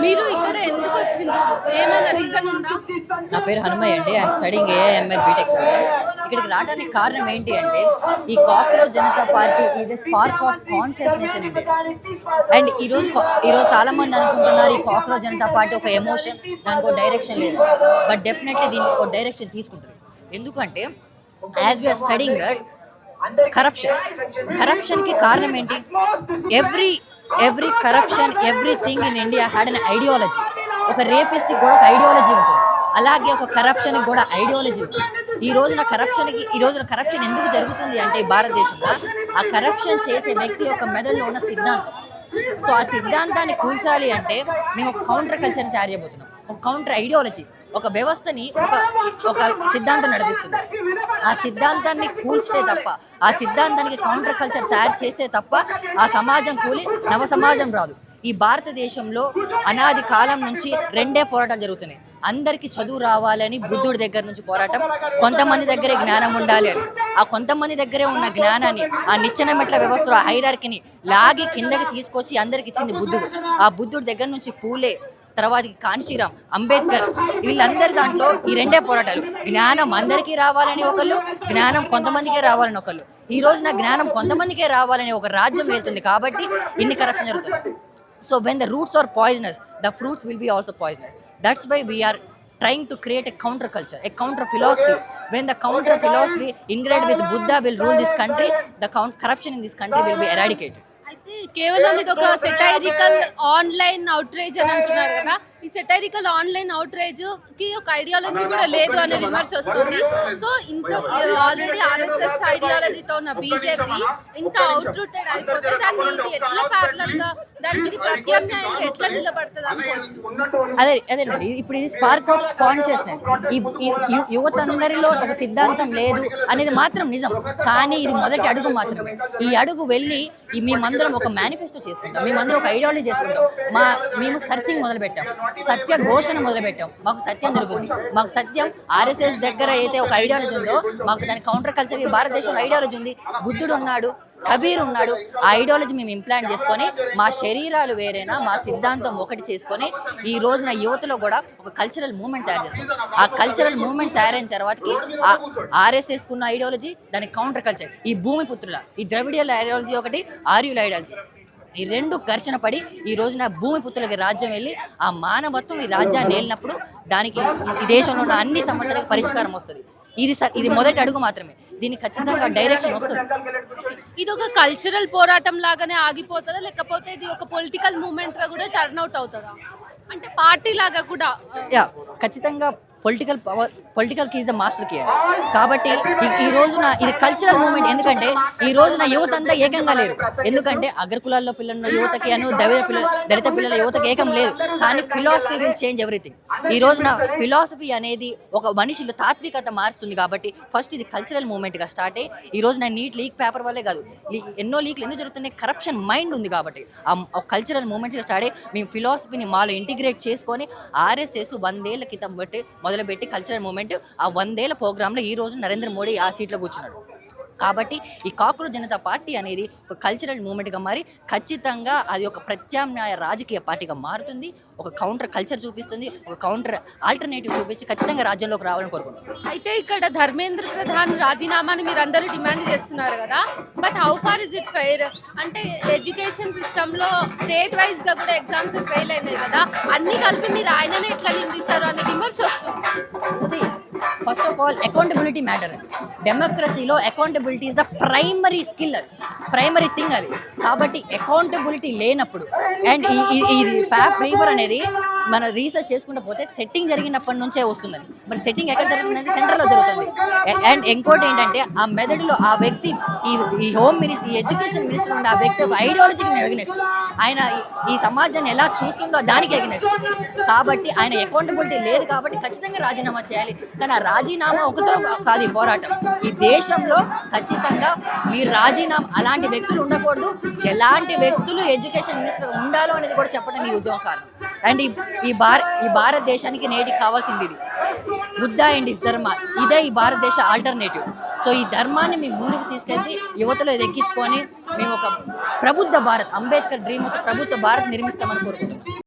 మీరు ఇక్కడ ఎందుకు వచ్చిండ్రు? ఏమైనా రీజన్ ఉందా? నా పేరు హనుమయ్య అండి. I'm studying AIML BTech student. ఇక్కడికి రావడానికి కారణం ఏంటి అంటే, ఈ cockroach Janata party is a spark of consciousness in India. And ఈరోజు చాలా మంది అనుకుంటున్నారు ఈ కాక్రోచ్ జనతా పార్టీ ఒక ఎమోషన్, దానికి ఒక డైరెక్షన్ లేదు. బట్ డెఫినెట్లీ దీనికి ఒక డైరెక్షన్ తీసుకుంటుంది. ఎందుకంటే యాజ్ వీఆర్ స్టడింగ్ దట్ కరప్షన్కి కారణం ఏంటి? Every corruption, everything in India had an ideology. ఒక రేపిస్ట్కి కూడా ఒక ఐడియాలజీ ఉంటుంది, అలాగే ఒక కరప్షన్కి కూడా ఐడియాలజీ ఉంటుంది. ఈ రోజున కరప్షన్ ఎందుకు జరుగుతుంది అంటే భారతదేశంలో ఆ కరప్షన్ చేసే వ్యక్తి యొక్క మెదడులో ఉన్న సిద్ధాంతం. సో ఆ సిద్ధాంతాన్ని కూల్చాలి అంటే మేము ఒక కౌంటర్ కల్చర్ని తయారు చేయబోతున్నాం. ఒక కౌంటర్ ఐడియాలజీ, ఒక వ్యవస్థని ఒక సిద్ధాంతం నడిపిస్తుంది. ఆ సిద్ధాంతాన్ని కూల్చితే తప్ప, ఆ సిద్ధాంతానికి కౌంటర్ కల్చర్ తయారు చేస్తే తప్ప ఆ సమాజం కూలి నవ సమాజం రాదు. ఈ భారతదేశంలో అనాది కాలం నుంచి రెండే పోరాటాలు జరుగుతున్నాయి. అందరికీ చదువు రావాలని బుద్ధుడి దగ్గర నుంచి పోరాటం, కొంతమంది దగ్గరే జ్ఞానం ఉండాలి అని. ఆ కొంతమంది దగ్గరే ఉన్న జ్ఞానాన్ని, ఆ నిచ్చెన మెట్ల వ్యవస్థలో ఆ హైరార్కీని లాగి కిందకి తీసుకొచ్చి అందరికి ఇచ్చింది బుద్ధుడు. ఆ బుద్ధుడి దగ్గర నుంచి పూలే, తర్వాత కాంశీరామ్, అంబేద్కర్, వీళ్ళందరి దాంట్లో ఈ రెండే పోరాటాలు. జ్ఞానం అందరికీ రావాలని ఒకళ్ళు, జ్ఞానం కొంతమందికే రావాలని ఒకళ్ళు. ఈ రోజున జ్ఞానం కొంతమందికే రావాలని ఒక రాజ్యం వెళ్తుంది కాబట్టి ఇన్ని కరప్షన్ జరుగుతుంది. So when the roots are poisonous, the fruits will be also poisonous. That's why we are trying to create a counter culture, a counter philosophy. When the counter philosophy integrated with Buddha will rule this country, the corruption in this country will be eradicated. అయితే కేవలం ఇది ఒక satirical online outrage అని అంటున్నారు కదా. ఈ satirical online outrage కి ఒక ఐడియాలజీ కూడా లేదు అనే విమర్శ వస్తుంది. సో ఇంత ఆల్రెడీ ఆర్ఎస్ఎస్ ఐడియాలజీతో ఉన్న బీజేపీ ఇంత అవుట్ రూటెడ్ అయిపోతే దాన్ని ఇది ఎట్లా ప్యారలల్ గా, దానికి ఇది ప్రత్యామ్నాయంగా ఎట్లా నిలబడుతుంది అనుకోవచ్చు. అదేనండి, ఇప్పుడు ఇది స్పార్క్ ఆఫ్ కాన్షియస్నెస్. యువత అందరిలో ఒక సిద్ధాంతం లేదు అనేది మాత్రం నిజం, కానీ ఇది మొదటి అడుగు మాత్రమే. ఈ అడుగు వెళ్ళి మేమందరం ఒక మేనిఫెస్టో చేసుకుంటాం, మేమందరం ఒక ఐడియాలజీ చేసుకుంటాం, మేము సర్చింగ్ మొదలుపెట్టాం, సత్య ఘోషణ మొదలుపెట్టాం. మాకు సత్యం దొరుకుతుంది. మాకు సత్యం ఆర్ఎస్ఎస్ దగ్గర అయితే ఒక ఐడియాలజీ ఉందో, మాకు దాని కౌంటర్ కల్చర్ భారతదేశంలో ఐడియాలజీ ఉంది. బుద్ధుడు ఉన్నాడు, కబీర్ ఉన్నాడు. ఆ ఐడియాలజీ మేము ఇంప్లాంట్ చేసుకొని మా శరీరాలు వేరేనా, మా సిద్ధాంతం ఒకటి చేసుకొని ఈ రోజున యువతలో కూడా ఒక కల్చరల్ మూవ్మెంట్ తయారు చేస్తాం. ఆ కల్చరల్ మూవ్మెంట్ తయారైన తర్వాతకి ఆ ఆర్ఎస్ఎస్కు ఉన్న ఐడియాలజీ, దాని కౌంటర్ కల్చర్, ఈ భూమిపుత్రుల, ఈ ద్రవిడియల్ ఐడియాలజీ ఒకటి, ఆర్యుల ఐడియాలజీ, ఈ రెండు ఘర్షణ పడి ఈ రోజున భూమిపుత్రులకి రాజ్యం వెళ్ళి ఆ మానవత్వం ఈ రాజ్యాన్ని ఏలినప్పుడు దానికి ఈ దేశంలో ఉన్న అన్ని సమస్యలకు పరిష్కారం వస్తుంది. ఇది మొదటి అడుగు మాత్రమే. దీనికి ఖచ్చితంగా డైరెక్షన్ వస్తుంది. ఇది ఒక కల్చరల్ పోరాటం లాగానే ఆగిపోతుందా, లేకపోతే ఇది ఒక పొలిటికల్ మూవ్మెంట్ గా కూడా టర్న్ అవుట్ అవుతుందా? అంటే పార్టీ లాగా కూడా? ఖచ్చితంగా political key is the master key. కాబట్టి ఈ రోజున ఇది కల్చరల్ మూవ్మెంట్. ఎందుకంటే ఈ రోజున యువత అంతా ఏకంగా లేరు. ఎందుకంటే అగ్రకులాల్లో పిల్లల యువతకి దళిత పిల్లల యువతకి ఏకం లేదు. కానీ ఫిలాసఫీ విల్ చేంజ్ ఎవ్రీథింగ్. ఈ రోజున ఫిలాసఫీ అనేది ఒక మనిషిలో తాత్వికత మారుస్తుంది. కాబట్టి ఫస్ట్ ఇది కల్చరల్ మూవ్మెంట్గా స్టార్ట్ అయ్యి ఈ రోజున నీట్ లీక్ పేపర్ వల్లే కాదు, ఎన్నో లీక్లు ఎందుకు జరుగుతున్నాయి, కరప్షన్ మైండ్ ఉంది కాబట్టి ఆ కల్చరల్ మూవ్మెంట్గా స్టార్ట్ అయ్యి మేము ఫిలాసఫీని మాలో ఇంటిగ్రేట్ చేసుకొని ఆర్ఎస్ఎస్ 100 ఏళ్ల క్రితం మొదలుపెట్టి కల్చరల్ మూవ్మెంట్ ఆ 100 ఏళ్ల ప్రోగ్రాంలో ఈ రోజు నరేంద్ర మోడీ ఆ సీట్లో కూర్చున్నాడు. కాబట్టి ఈ కాక్రోచ్ జనతా పార్టీ అనేది ఒక కల్చరల్ మూవ్మెంట్గా మారి ఖచ్చితంగా అది ఒక ప్రత్యామ్నాయ రాజకీయ పార్టీగా మారుతుంది. ఒక కౌంటర్ కల్చర్ చూపిస్తుంది, ఒక కౌంటర్ ఆల్టర్నేటివ్ చూపించి ఖచ్చితంగా రాజ్యంలోకి రావాలని కోరుకుంటున్నాం. అయితే ఇక్కడ ధర్మేంద్ర ప్రధాన్ రాజీనామాని మీరు అందరూ డిమాండ్ చేస్తున్నారు కదా, but how far is it fair? అంటే ఎడ్యుకేషన్ సిస్టంలో స్టేట్ వైజ్ గా కూడా ఎగ్జామ్స్ ఫెయిల్ అయినాయి కదా, అన్ని కలిపి మీరు ఆయననే ఎట్లా నిందిస్తారు అనే విమర్శ వస్తుంది. First of all accountability matter. డెమోక్రసీలో accountability is the primary skill, అది ప్రైమరీ థింగ్ అది. కాబట్టి అకౌంటబిలిటీ లేనప్పుడు అండ్ ఈ పేపర్ అనేది మన రీసెర్చ్ చేసుకుంటూ పోతే సెట్టింగ్ జరిగినప్పటి నుంచే వస్తుందని. మరి సెట్టింగ్ ఎక్కడ జరుగుతుందంటే సెంటర్లో జరుగుతుంది. అండ్ ఇంకోటి ఏంటంటే ఆ మెదడులో ఆ వ్యక్తి ఈ ఎడ్యుకేషన్ మినిస్టర్ ఉండే ఆ వ్యక్తి ఒక ఐడియాలజీకి మేము ఎగ్నెస్ట్, ఆయన ఈ సమాజాన్ని ఎలా చూస్తుండో దానికి ఎగ్నెస్ట్. కాబట్టి ఆయన అకౌంటబిలిటీ లేదు కాబట్టి ఖచ్చితంగా రాజీనామా చేయాలి. కానీ ఆ రాజీనామా ఒకతో కాదు ఈ పోరాటం. ఈ దేశంలో ఖచ్చితంగా మీరు రాజీనామా, అలాంటి వ్యక్తులు ఉండకూడదు, ఎలాంటి వ్యక్తులు ఎడ్యుకేషన్ మినిస్టర్ ఉండాలో అనేది కూడా చెప్పడం ఈ ఉద్యమం కారణం. అండ్ ఈ భారతదేశానికి నేటికి కావాల్సింది ఇది బుద్ధ అండ్ ఇస్ ధర్మ. ఇదే ఈ భారతదేశ ఆల్టర్నేటివ్. సో ఈ ధర్మాన్ని మేము ముందుకు తీసుకెళ్తే యువతలో ఎక్కించుకొని మేము ఒక ప్రబుద్ధ భారత్, అంబేద్కర్ డ్రీమ్ వచ్చి ప్రభుత్వ భారత్ నిర్మిస్తామని కోరుకుంటున్నాం.